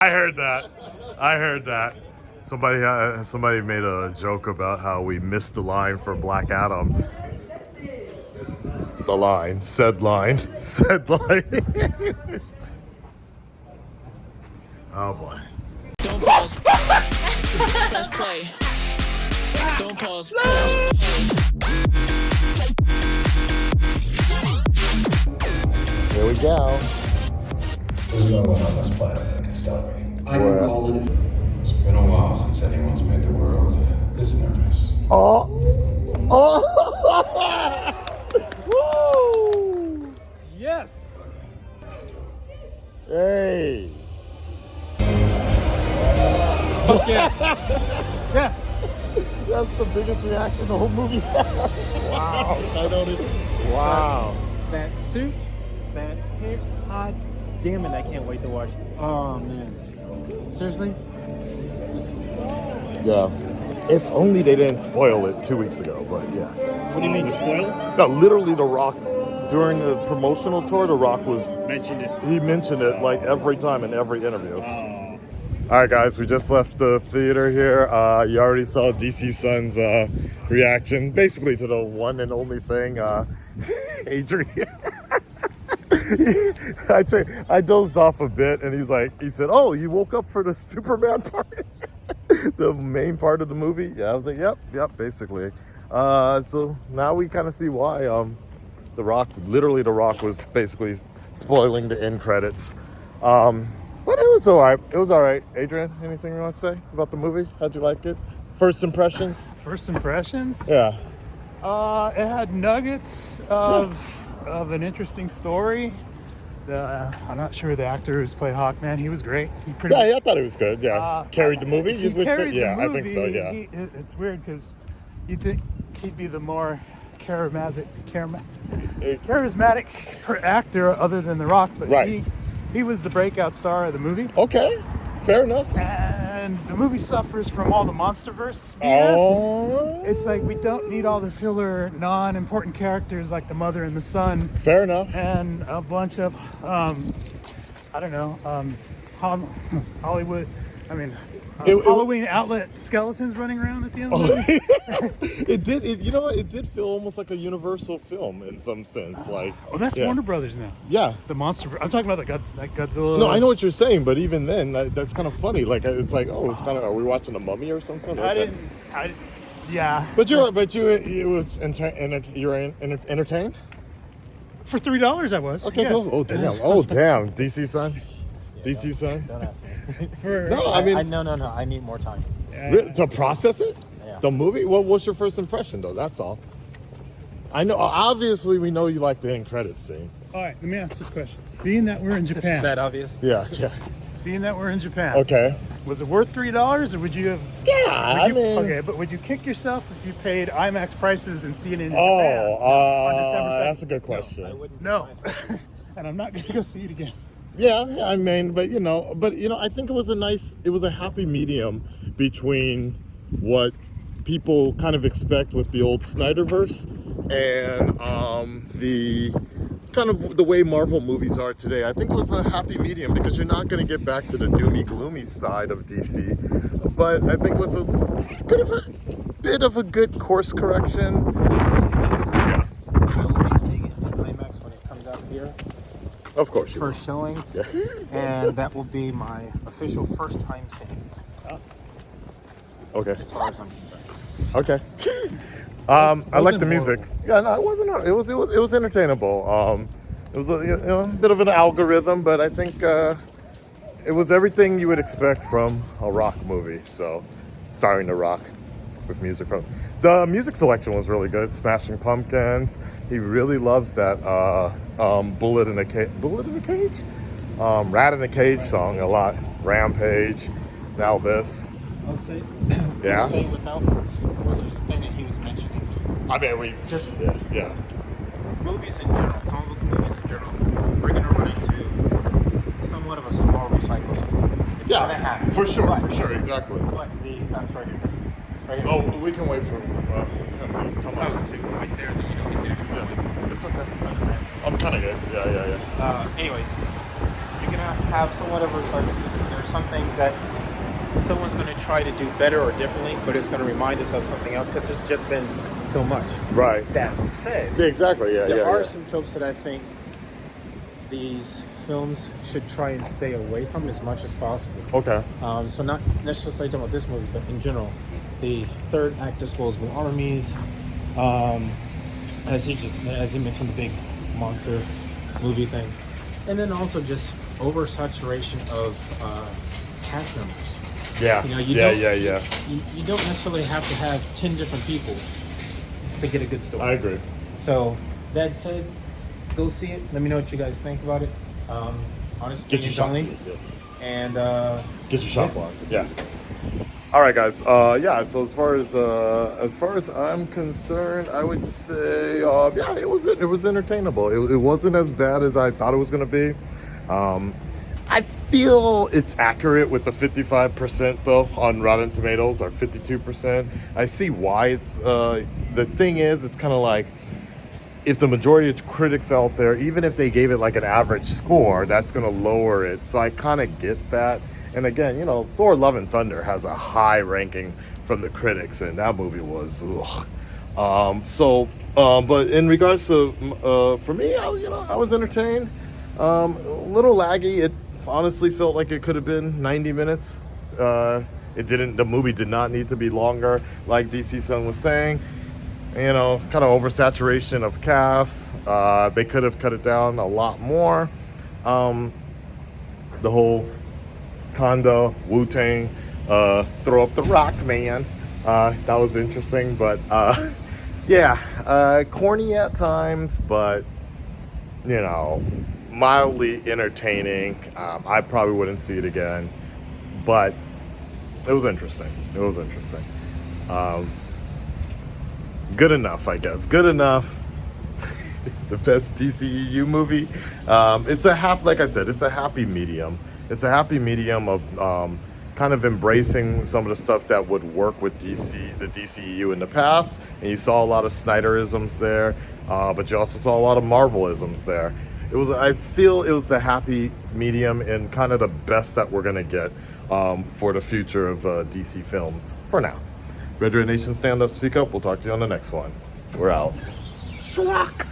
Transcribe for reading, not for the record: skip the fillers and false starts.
I heard that. I heard that. Somebody made a joke about how we missed the line for Black Adam. The line, said line, said line. Oh boy. Don't pause. Press play. Don't pause. Here we go. There's no one on this planet that can stop me. I can call it. It's been a while since anyone's made the world this nervous. Oh. Oh. Woo. Yes. Hey. Fuck yes. Yes. That's the biggest reaction the whole movie had. Wow. I noticed. Wow. That suit, that hair. God damn it! I can't wait to watch it. Oh man. Seriously? Yeah. If only they didn't spoil it 2 weeks ago, but yes. What do you mean, the spoiler? No, literally The Rock, during the promotional tour, The Rock Mentioned it. he mentioned it like every time in every interview. Oh. All right, guys, we just left the theater here. You already saw DC Sun's reaction, basically to the one and only thing, Adrian. I dozed off a bit, and he said, "Oh, you woke up for the Superman part, the main part of the movie." Yeah, I was like, "Yep, basically." So now we kind of see why The Rock was basically spoiling the end credits. But it was all right. It was all right. Adrian, anything you want to say about the movie? How'd you like it? First impressions? First impressions? Yeah. It had nuggets of an interesting story. I'm not sure the actor who's played Hawkman. He was great. Yeah, I thought it was good. Yeah. Carried the movie? He carried the movie. I think so, yeah. It's weird because you think he'd be the more charismatic actor other than The Rock, but Right. he was the breakout star of the movie. Okay, fair enough. And the movie suffers from all the MonsterVerse BS. Oh. It's like we don't need all the filler, non-important characters like the mother and the son, Fair enough. and a bunch of, Hollywood. I mean, Halloween outlet skeletons running around at the end of the movie. You know what? It did feel almost like a Universal film in some sense. Like, Oh, that's yeah. Warner Brothers now. Yeah. The monster. I'm talking about that Godzilla. No, I know what you're saying, but even then, that's kind of funny. Like, it's like, oh, it's kind of, are we watching a Mummy or something? Yeah. But you was entertained? For $3, I was. Okay, yes. cool. Oh damn! Oh damn! DC Sun. DC Sun. Don't ask me. No, I mean, no. I need more time. to process it. Yeah. The movie. What's your first impression though? That's all. I know. Obviously, we know you like the end credits scene. All right, let me ask this question. Being that we're in Japan. That obvious? Yeah. Being that we're in Japan. Okay. Was it worth $3, or would you have? Yeah, Okay, but would you kick yourself if you paid IMAX prices and see it in Japan Oh, on December 2nd? that's a good question. I wouldn't. No. And I'm not gonna go see it again. Yeah, I mean, but I think it was a happy medium between what people kind of expect with the old Snyderverse and the kind of the way Marvel movies are today. I think it was a happy medium because you're not going to get back to the doomy, gloomy side of DC, but I think it was a bit of a good course correction. Yeah, I will be seeing it in IMAX when it comes out here. of course. You will. First showing. Yeah. And that will be my official first time seeing it, Okay. as far as I'm concerned. Okay. I like the music. Yeah, no, it wasn't. It was entertainable. It was a bit of an algorithm, but I think it was everything you would expect from a rock movie. So, starring The Rock with music from the music selection was really good. Smashing Pumpkins. He really loves that Bullet in a Cage, Rat in a Cage song a lot. Rampage. Now this. I'll say. Yeah. I'll say without spoilers, the thing that he was mentioning. I mean, we just yeah. Movies in general, comic book movies in general, we're gonna run into somewhat of a small recycle system. It's gonna happen. For sure, exactly. But that's right here. Right here. Oh, we can wait for him to come out. So right there, then you don't get the extra noise. It's okay. I'm kind of good. Yeah. Anyways, you're gonna have somewhat of a recycle system. There are some things that someone's going to try to do better or differently, but it's going to remind us of something else because there's just been so much. Right. That said, Yeah, exactly. Yeah. there yeah. are yeah. some tropes that I think these films should try and stay away from as much as possible. Okay. So not necessarily talking about this movie, but in general, the third act disposable armies. As he mentioned, the big monster movie thing, and then also just oversaturation of cast members. Yeah. You know, you don't necessarily have to have 10 different people to get a good story. I agree. So that said, go see it. Let me know what you guys think about it. Honest Get your opinions shot. only. And Get your shot block. Yeah. All right, guys. Yeah. So as far as I'm concerned, I would say, yeah, it was entertainable. It wasn't as bad as I thought it was going to be. I feel it's accurate with the 55% though on Rotten Tomatoes, or 52%. I see why it's. The thing is, it's kind of like, if the majority of critics out there, even if they gave it like an average score, that's going to lower it. So I kind of get that. And again, you know, Thor: Love and Thunder has a high ranking from the critics, and that movie was, ugh. But in regards to, for me, I was entertained. A little laggy. It honestly felt like it could have been 90 minutes. It didn't. The movie did not need to be longer, like DC Sun was saying. You know, kind of oversaturation of cast. They could have cut it down a lot more. The whole Kondo, Wu-Tang, throw up the rock, man. That was interesting, but yeah, corny at times, but you know, mildly entertaining. I probably wouldn't see it again, but it was interesting. Good enough, I guess. Good enough. The best DCEU movie. It's like I said, it's a happy medium. It's a happy medium of kind of embracing some of the stuff that would work with the DCEU in the past. And you saw a lot of Snyderisms there, but you also saw a lot of Marvelisms there. I feel it was the happy medium and kind of the best that we're gonna get for the future of DC films for now. Red Red Nation, stand up, speak up. We'll talk to you on the next one. We're out. Schlock.